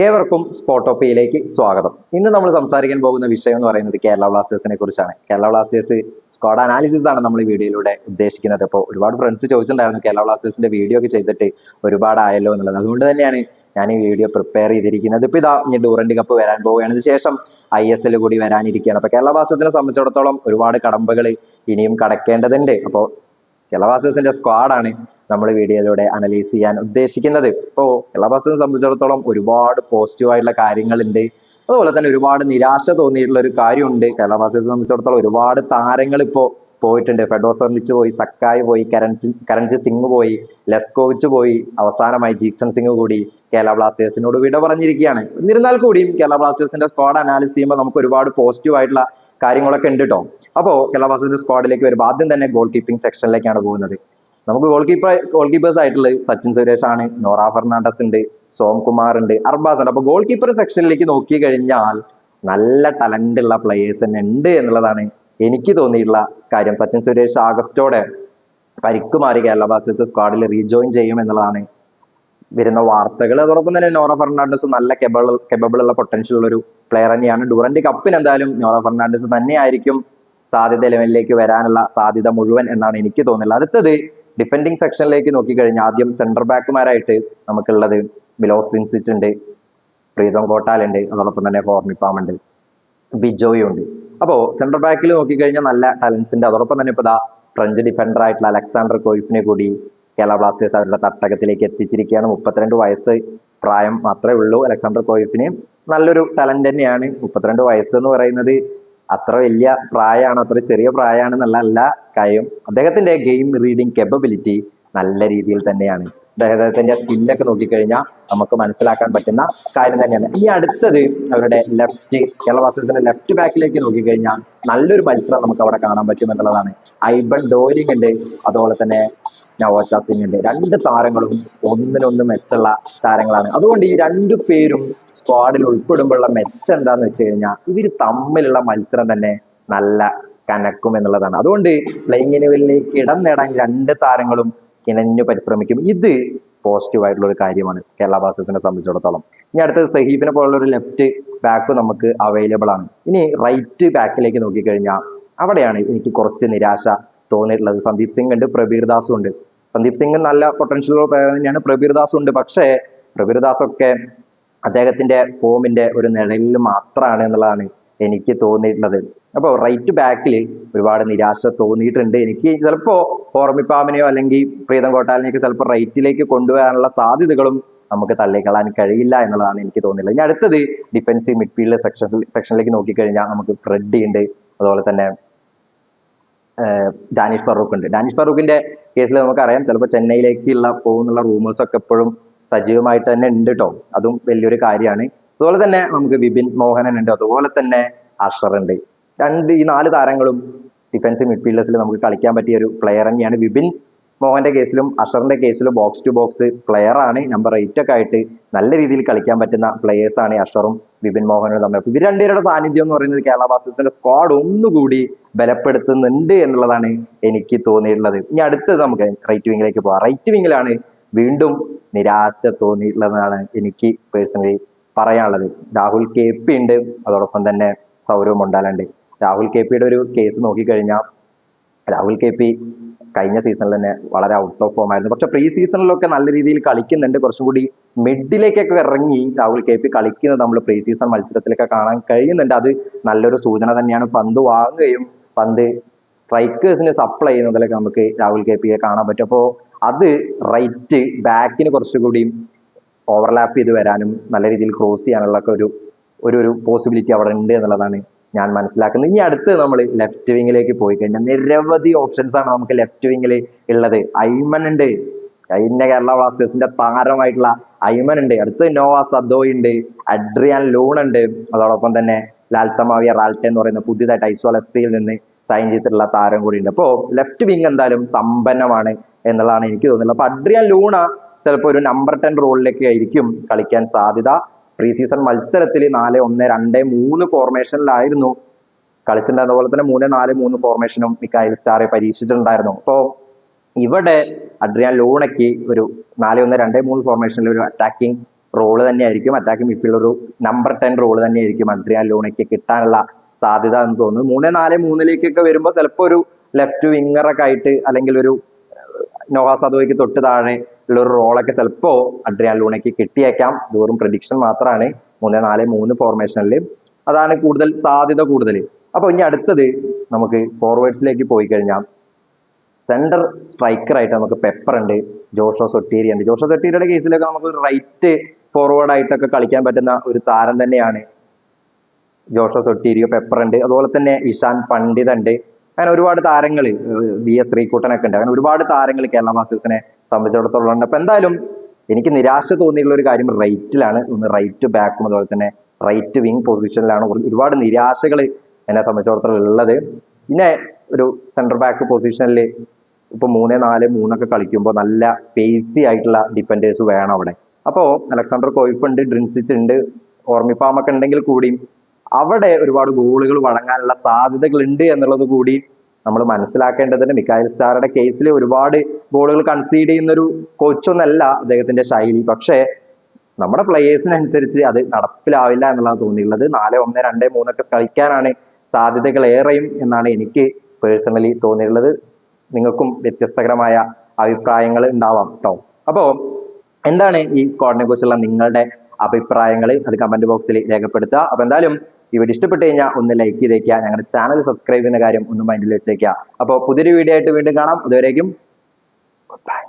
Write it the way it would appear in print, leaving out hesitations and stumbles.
ഏവർക്കും സ്പോട്ടോപ്പിയയിലേക്ക് സ്വാഗതം. ഇന്ന് നമ്മൾ സംസാരിക്കാൻ പോകുന്ന വിഷയം എന്ന് പറയുന്നത് കേരള ബ്ലാസ്റ്റേഴ്സിനെ കുറിച്ചാണ്. കേരള ബ്ലാസ്റ്റേഴ്സ് സ്ക്വാഡ് അനാലിസിസ് ആണ് നമ്മൾ ഈ വീഡിയോയിലൂടെ ഉദ്ദേശിക്കുന്നത്. അപ്പോൾ ഒരുപാട് ഫ്രണ്ട്സ് ചോദിച്ചിട്ടുണ്ടായിരുന്നു കേരള ബ്ലാസ്റ്റേഴ്സിന്റെ വീഡിയോ ഒക്കെ ചെയ്തിട്ട് ഒരുപാട് ആയല്ലോ എന്നുള്ളത്. അതുകൊണ്ട് തന്നെയാണ് ഞാൻ ഈ വീഡിയോ പ്രിപ്പയർ ചെയ്തിരിക്കുന്നത്. ഇപ്പൊ ഇതാ ഇനി ഡൂറന്റ് കപ്പ് വരാൻ പോവുകയാണ്. ഇതിന് ശേഷം ISL കൂടി വരാനിരിക്കുകയാണ്. അപ്പൊ കേരള ബ്ലാസ്റ്റേഴ്സിനെ സംബന്ധിച്ചിടത്തോളം ഒരുപാട് കടമ്പകൾ ഇനിയും കടക്കേണ്ടതുണ്ട്. അപ്പോൾ കേരള ബ്ലാസ്റ്റേഴ്സിന്റെ സ്ക്വാഡാണ് നമ്മൾ വീഡിയോയിലൂടെ അനലൈസ് ചെയ്യാൻ ഉദ്ദേശിക്കുന്നത്. ഇപ്പോൾ കേരള ബ്ലാസ്റ്റേഴ്സിനെ സംബന്ധിച്ചിടത്തോളം ഒരുപാട് പോസിറ്റീവ് ആയിട്ടുള്ള കാര്യങ്ങളുണ്ട്, അതുപോലെ തന്നെ ഒരുപാട് നിരാശ തോന്നിയിട്ടുള്ള ഒരു കാര്യമുണ്ട്. കേരള ബ്ലാസ്റ്റേഴ്സിനെ സംബന്ധിച്ചിടത്തോളം ഒരുപാട് താരങ്ങൾ ഇപ്പോൾ പോയിട്ടുണ്ട്. ഫെഡോസർണിച്ച് പോയി, സക്കായ് പോയി, കരൺജിത് സിംഗ് പോയി, ലെസ്കോവിച്ച് പോയി, അവസാനമായി ജീക്സൺ സിംഗ് കൂടി കേരള ബ്ലാസ്റ്റേഴ്സിനോട് വിട പറഞ്ഞിരിക്കുകയാണ്. എന്നിരുന്നാൽ കൂടിയും കേരള ബ്ലാസ്റ്റേഴ്സിന്റെ സ്ക്വാഡ് അനാലിസ് ചെയ്യുമ്പോൾ നമുക്ക് ഒരുപാട് പോസിറ്റീവ് ആയിട്ടുള്ള കാര്യങ്ങളൊക്കെ ഉണ്ട് കേട്ടോ. അപ്പോ കേരള ബ്ലാസ്റ്റേഴ്സിന്റെ സ്ക്വാഡിലേക്ക് വരുമ്പോൾ ആദ്യം തന്നെ ഗോൾ കീപ്പിംഗ് സെക്ഷനിലേക്കാണ് പോകുന്നത്. നമുക്ക് ഗോൾ കീപ്പേഴ്സ് ആയിട്ടുള്ളത് സച്ചിൻ സുരേഷ് ആണ്, നോറ ഫെർണാണ്ടസ് ഉണ്ട്, സോംകുമാർ ഉണ്ട്, അർബാസ് ഉണ്ട്. അപ്പൊ ഗോൾ കീപ്പർ സെക്ഷനിലേക്ക് നോക്കി കഴിഞ്ഞാൽ നല്ല ടാലന്റ് ഉള്ള പ്ലേയേഴ്സ് തന്നെ ഉണ്ട് എന്നുള്ളതാണ് എനിക്ക് തോന്നിയിട്ടുള്ള കാര്യം. സച്ചിൻ സുരേഷ് ആഗസ്റ്റോടെ പരിക്ക് മാറി കേരള ബ്ലാസ്റ്റേഴ്സ് സ്ക്വാഡിൽ റീജോയിൻ ചെയ്യും എന്നുള്ളതാണ് വരുന്ന വാർത്തകൾ. അതോടൊപ്പം തന്നെ നോറ ഫെർണാണ്ടസ് നല്ല കെബിൾ ഉള്ള പൊട്ടൻഷ്യൽ ഉള്ള ഒരു പ്ലെയർ തന്നെയാണ്. ഡൂറന്റ് കപ്പിന് എന്തായാലും നോറ ഫെർണാണ്ടസ് തന്നെയായിരിക്കും സാധ്യത 11ലേക്ക് വരാനുള്ള സാധ്യത മുഴുവൻ എന്നാണ് എനിക്ക് തോന്നുന്നത്. അടുത്തത് ഡിഫെൻഡിങ് സെക്ഷനിലേക്ക് നോക്കിക്കഴിഞ്ഞാൽ ആദ്യം സെന്റർ ബാക്കുമാരായിട്ട് നമുക്കുള്ളത് മിലോസ് സിൻസിച്ച് ഉണ്ട്, പ്രീതം കോട്ടാൽ ഉണ്ട്, അതോടൊപ്പം തന്നെ ഹോർമിപ്പാം ഉണ്ട്, ബിജോയും ഉണ്ട്. അപ്പോ സെന്റർ ബാക്കിൽ നോക്കിക്കഴിഞ്ഞാൽ നല്ല ടാലൻസ് ഉണ്ട്. അതോടൊപ്പം തന്നെ ഇപ്പൊ ഫ്രഞ്ച് ഡിഫൻഡർ ആയിട്ടുള്ള അലക്സാണ്ടർ കോയിഫിനെ കൂടി കേരള ബ്ലാസ്റ്റേഴ്സ് അവരുടെ തട്ടകത്തിലേക്ക് എത്തിച്ചിരിക്കുകയാണ്. 32 വയസ്സ് പ്രായം മാത്രമേ ഉള്ളൂ അലക്സാണ്ടർ കോയിഫിന്. നല്ലൊരു ടാലന്റ് തന്നെയാണ്. 32 വയസ്സ് എന്ന് പറയുന്നത് അത്ര വലിയ പ്രായമാണ്, അത്ര ചെറിയ പ്രായമാണെന്നുള്ള അല്ല കാര്യം. അദ്ദേഹത്തിന്റെ ഗെയിം റീഡിങ് കേപ്പബിലിറ്റി നല്ല രീതിയിൽ തന്നെയാണ്. അദ്ദേഹത്തിന്റെ സ്കില്ലൊക്കെ നോക്കിക്കഴിഞ്ഞാൽ നമുക്ക് മനസ്സിലാക്കാൻ പറ്റുന്ന കാര്യം തന്നെയാണ്. ഇനി അടുത്തത് അവരുടെ കേരള ബ്ലാസ്റ്റേഴ്സിന്റെ ലെഫ്റ്റ് ബാക്കിലേക്ക് നോക്കിക്കഴിഞ്ഞാൽ നല്ലൊരു മത്സരം നമുക്ക് അവിടെ കാണാൻ പറ്റും എന്നുള്ളതാണ്. ഐബൺ ഡോലിംഗ് ഉണ്ട്, അതുപോലെ തന്നെ നവോച്ച സിംഗ് ഉണ്ട്. രണ്ട് താരങ്ങളും ഒന്നിനൊന്ന് മെച്ചുള്ള താരങ്ങളാണ്. അതുകൊണ്ട് ഈ രണ്ടു പേരും സ്ക്വാഡിൽ ഉൾപ്പെടുമ്പോഴുള്ള മെച്ചം എന്താന്ന് വെച്ച് കഴിഞ്ഞാൽ ഇവർ തമ്മിലുള്ള മത്സരം തന്നെ നല്ല കനക്കും എന്നുള്ളതാണ്. അതുകൊണ്ട് പ്ലേയിങ് ഇലവനിലേക്ക് ഇടം നേടാൻ രണ്ട് താരങ്ങളും കിണഞ്ഞു പരിശ്രമിക്കും. ഇത് പോസിറ്റീവ് ആയിട്ടുള്ള ഒരു കാര്യമാണ് കേരള ബ്ലാസ്റ്റേഴ്സിനെ സംബന്ധിച്ചിടത്തോളം. ഇനി അടുത്തത് സഹീബിനെ പോലുള്ള ഒരു ലെഫ്റ്റ് ബാക്ക് നമുക്ക് അവൈലബിൾ ആണ്. ഇനി റൈറ്റ് ബാക്കിലേക്ക് നോക്കിക്കഴിഞ്ഞാൽ അവിടെയാണ് എനിക്ക് കുറച്ച് നിരാശ തോന്നിയിട്ടുള്ളത്. സന്ദീപ് സിംഗ് ഉണ്ട്, പ്രബീർ ദാസും ഉണ്ട്. സന്ദീപ് സിംഗ് നല്ല പൊട്ടൻഷ്യൽ പ്ലെയർ തന്നെയാണ്, പ്രബീർ ദാസും ഉണ്ട്. പക്ഷേ പ്രബീർ ദാസ് ഒക്കെ അദ്ദേഹത്തിന്റെ ഫോമിന്റെ ഒരു നിഴലിൽ മാത്രമാണ് എന്നുള്ളതാണ് എനിക്ക് തോന്നിയിട്ടുള്ളത്. അപ്പോൾ റൈറ്റ് ബാക്കിൽ ഒരുപാട് നിരാശ തോന്നിയിട്ടുണ്ട് എനിക്ക്. ചിലപ്പോ ഹോർമിപ്പാമിനെയോ അല്ലെങ്കിൽ പ്രീതം കോട്ടാലിനെയൊക്കെ ചിലപ്പോൾ റൈറ്റിലേക്ക് കൊണ്ടുവരാനുള്ള സാധ്യതകളും നമുക്ക് തള്ളിക്കളയാൻ കഴിയില്ല എന്നുള്ളതാണ് എനിക്ക് തോന്നിയിട്ടുള്ളത്. ഇനി അടുത്തത് ഡിഫൻസീവ് മിഡ്ഫീൽഡ് സെക്ഷനിലേക്ക് നോക്കിക്കഴിഞ്ഞാൽ നമുക്ക് ഫ്രെഡി ഉണ്ട്, അതുപോലെ തന്നെ ഡാനിഷ് ഫറൂഖ് ഉണ്ട്. ഡാനിഷ് ഫറൂഖിന്റെ കേസിൽ നമുക്കറിയാം ചിലപ്പോൾ ചെന്നൈയിലേക്കുള്ള പോകുന്നുള്ള റൂമേഴ്സ് ഒക്കെ എപ്പോഴും സജീവമായിട്ട് തന്നെ ഉണ്ട് കേട്ടോ. അതും വലിയൊരു കാര്യമാണ്. അതുപോലെ തന്നെ നമുക്ക് വിപിൻ മോഹനൻ ഉണ്ട്, അതുപോലെ തന്നെ അഷർ ഉണ്ട്. ഈ 4 താരങ്ങളും ഡിഫൻസീവ് മിഡ്ഫീൽഡേഴ്സിൽ നമുക്ക് കളിക്കാൻ പറ്റിയ ഒരു പ്ലെയർ തന്നെയാണ്. വിപിൻ മോഹന്റെ കേസിലും അഷറിന്റെ കേസിലും ബോക്സ് ടു ബോക്സ് പ്ലെയർ ആണ്. നമ്പർ 8 ഒക്കെ ആയിട്ട് നല്ല രീതിയിൽ കളിക്കാൻ പറ്റുന്ന പ്ലെയേഴ്സ് ആണ് അഷറും വിപിൻ മോഹനും തമ്മിൽ. ഇവർ രണ്ടുപേരുടെ സാന്നിധ്യം എന്ന് പറയുന്നത് കേരള ബ്ലാസ്റ്റേഴ്സിന്റെ സ്ക്വാഡ് ഒന്നുകൂടി ബലപ്പെടുത്തുന്നുണ്ട് എന്നുള്ളതാണ് എനിക്ക് തോന്നിയിട്ടുള്ളത്. ഇനി അടുത്തത് നമുക്ക് റൈറ്റ് വിങ്ങിലേക്ക് പോകാം. റൈറ്റ് വിങ്ങിലാണ് വീണ്ടും നിരാശ തോന്നിയിട്ടുള്ളതാണ് എനിക്ക് പേഴ്സണലി പറയാനുള്ളത്. രാഹുൽ KP ഉണ്ട്, അതോടൊപ്പം തന്നെ സൗരവ് മൊണ്ടാല ഉണ്ട്. രാഹുൽ KPയുടെ ഒരു കേസ് നോക്കിക്കഴിഞ്ഞാൽ രാഹുൽ KP കഴിഞ്ഞ സീസണിൽ തന്നെ വളരെ ഔട്ട് ഓഫ് ഫോം ആയിരുന്നു. പക്ഷെ പ്രീ സീസണിലൊക്കെ നല്ല രീതിയിൽ കളിക്കുന്നുണ്ട്. കുറച്ചും കൂടി മിഡിലേക്കൊക്കെ ഇറങ്ങി രാഹുൽ KP കളിക്കുന്നത് നമ്മൾ പ്രീ സീസൺ മത്സരത്തിലൊക്കെ കാണാൻ കഴിയുന്നുണ്ട്. അത് നല്ലൊരു സൂചന തന്നെയാണ്. പന്ത് വാങ്ങുകയും പന്ത് സ്ട്രൈക്കേഴ്സിന് സപ്ലൈ ചെയ്യുന്നതിലൊക്കെ നമുക്ക് രാഹുൽ KPയെ കാണാൻ പറ്റും. അപ്പോൾ അത് റൈറ്റ് ബാക്കിന് കുറച്ചുകൂടി ഓവർലാപ്പ് ചെയ്ത് വരാനും നല്ല രീതിയിൽ ക്രോസ് ചെയ്യാനുള്ള ഒക്കെ ഒരു പോസിബിലിറ്റി അവിടെ ഉണ്ട് എന്നുള്ളതാണ് ഞാൻ മനസ്സിലാക്കുന്നത്. ഇനി അടുത്ത് നമ്മൾ ലെഫ്റ്റ് വിങ്ങിലേക്ക് പോയി കഴിഞ്ഞാൽ നിരവധി ഓപ്ഷൻസ് ആണ് നമുക്ക് ലെഫ്റ്റ് വിങ്ങിൽ ഉള്ളത്. ഐമൻ ഉണ്ട്, കഴിഞ്ഞ കേരള ബ്ലാസ്റ്റേഴ്സിന്റെ താരമായിട്ടുള്ള ഐമൻ ഉണ്ട്. അടുത്ത് നോവ സദോയ് ഉണ്ട്, അഡ്രിയാൻ ലൂൺ ഉണ്ട്, അതോടൊപ്പം തന്നെ ലാൽത്തമാവിയ റാൽട്ടെ എന്ന് പറയുന്ന പുതിയതായിട്ട് ഐസ്വാൾ FC-യിൽ നിന്ന് സൈൻ ചെയ്തിട്ടുള്ള താരം കൂടി ഉണ്ട്. അപ്പോൾ ലെഫ്റ്റ് വിങ് എന്തായാലും സമ്പന്നമാണ് എന്നുള്ളതാണ് എനിക്ക് തോന്നുന്നത്. അപ്പൊ അഡ്രിയാൻ ലൂണ ചിലപ്പോൾ ഒരു നമ്പർ 10 റോളിലേക്ക് ആയിരിക്കും കളിക്കാൻ സാധ്യത. പ്രീ സീസൺ മത്സരത്തിൽ 4-1-2-3 ഫോർമേഷനിലായിരുന്നു കളിച്ചിട്ടുണ്ടായിരുന്ന. അതുപോലെ തന്നെ 3-4-3 ഫോർമേഷനും മിക്കായിൽ സ്റ്റാറെ പരീക്ഷിച്ചിട്ടുണ്ടായിരുന്നു. അപ്പോൾ ഇവിടെ അഡ്രിയാൻ ലൂണയ്ക്ക് ഒരു 4-1-2-3 ഫോർമേഷനിൽ ഒരു അറ്റാക്കിംഗ് റോള് തന്നെയായിരിക്കും, അറ്റാക്കിംഗ് മിഡ്ഫീൽഡ് ഒരു നമ്പർ 10 റോള് തന്നെയായിരിക്കും അഡ്രിയാൻ ലൂണയ്ക്ക് കിട്ടാനുള്ള സാധ്യത എന്ന് തോന്നുന്നു. 3-4-3 വരുമ്പോൾ ചിലപ്പോൾ ഒരു ലെഫ്റ്റ് വിങ്ങറൊക്കെ ആയിട്ട് അല്ലെങ്കിൽ ഒരു നോഹ സദോയ്ക്ക് തൊട്ട് താഴെ ഉള്ള ഒരു റോളൊക്കെ ചിലപ്പോ അഡ്രിയാൻ ലൂണയ്ക്ക് കിട്ടിയേക്കാം. ഇത് വെറും പ്രഡിക്ഷൻ മാത്രമാണ്. 3-4-3 ഫോർമേഷനിൽ അതാണ് കൂടുതൽ സാധ്യത കൂടുതൽ. അപ്പൊ ഇനി അടുത്തത് നമുക്ക് ഫോർവേഡ്സിലേക്ക് പോയി കഴിഞ്ഞാൽ സെന്റർ സ്ട്രൈക്കർ ആയിട്ട് നമുക്ക് പെപ്പർ ഉണ്ട്, ജോഷോ സൊട്ടീരി ഉണ്ട്. ജോഷോ സൊട്ടീരിയുടെ കേസിലൊക്കെ നമുക്ക് റൈറ്റ് ഫോർവേഡ് ആയിട്ടൊക്കെ കളിക്കാൻ പറ്റുന്ന ഒരു താരം തന്നെയാണ് ജോഷോ സൊട്ടീരിയോ. പെപ്പർ ഉണ്ട്, അതുപോലെ തന്നെ ഇഷാൻ പണ്ഡിത് ഉണ്ട്. അങ്ങനെ ഒരുപാട് താരങ്ങൾ, VS ശ്രീകുട്ടനൊക്കെ ഉണ്ട്. അങ്ങനെ ഒരുപാട് താരങ്ങൾ കേരള ബ്ലാസ്റ്റേഴ്സിനെ സംബന്ധിച്ചിടത്തോളം ഉണ്ട്. അപ്പൊ എന്തായാലും എനിക്ക് നിരാശ തോന്നിയിട്ടുള്ള ഒരു കാര്യം റൈറ്റിലാണ്. ഒന്ന് റൈറ്റ് ബാക്കും അതുപോലെ തന്നെ റൈറ്റ് വിങ് പൊസിഷനിലാണ് ഒരുപാട് നിരാശകൾ എന്നെ സംബന്ധിച്ചിടത്തോളം ഉള്ളത്. പിന്നെ ഒരു സെന്റർ ബാക്ക് പൊസിഷനിൽ ഇപ്പൊ 3-4-3 കളിക്കുമ്പോൾ നല്ല പേസി ആയിട്ടുള്ള ഡിഫൻഡേഴ്സ് വേണം അവിടെ. അപ്പോ അലക്സാണ്ടർ കോയിഫ് ഉണ്ട്, ഡ്രിൻസിച്ച് ഉണ്ട്, ഓർമ്മിപ്പാമൊക്കെ ഉണ്ടെങ്കിൽ കൂടി അവിടെ ഒരുപാട് ഗോളുകൾ വഴങ്ങാനുള്ള സാധ്യതകൾ ഉണ്ട് എന്നുള്ളത് കൂടി നമ്മൾ മനസ്സിലാക്കേണ്ടതുണ്ട്. മിക്കായൽ സ്റ്റാറുടെ കേസിൽ ഒരുപാട് ഗോളുകൾ കൺസീഡ് ചെയ്യുന്ന ഒരു കോച്ചൊന്നല്ല അദ്ദേഹത്തിന്റെ ശൈലി. പക്ഷേ നമ്മുടെ പ്ലേയേഴ്സിനനുസരിച്ച് അത് നടപ്പിലാവില്ല എന്നുള്ളതാണ് തോന്നിയിട്ടുള്ളത്. 4-1-2-3 കളിക്കാനാണ് സാധ്യതകൾ ഏറെയും എന്നാണ് എനിക്ക് പേഴ്സണലി തോന്നിയിട്ടുള്ളത്. നിങ്ങൾക്കും വ്യത്യസ്തകരമായ അഭിപ്രായങ്ങൾ ഉണ്ടാവാം കേട്ടോ. അപ്പോ എന്താണ് ഈ സ്ക്വാഡിനെ കുറിച്ചുള്ള നിങ്ങളുടെ അഭിപ്രായങ്ങൾ അത് കമന്റ് ബോക്സിൽ രേഖപ്പെടുത്തുക. അപ്പൊ എന്തായാലും ഈ വീഡിയോ ഇഷ്ടപ്പെട്ട് കഴിഞ്ഞാൽ ഒന്ന് ലൈക്ക് ചെയ്തേക്കുക, ഞങ്ങളുടെ ചാനൽ സബ്സ്ക്രൈബ് ചെയ്യുന്ന കാര്യം ഒന്ന് മൈൻഡിൽ വെച്ചേക്കുക. അപ്പോൾ പുതിയൊരു വീഡിയോ ആയിട്ട് വീണ്ടും കാണാം. അതുവരേക്കും ബൈ.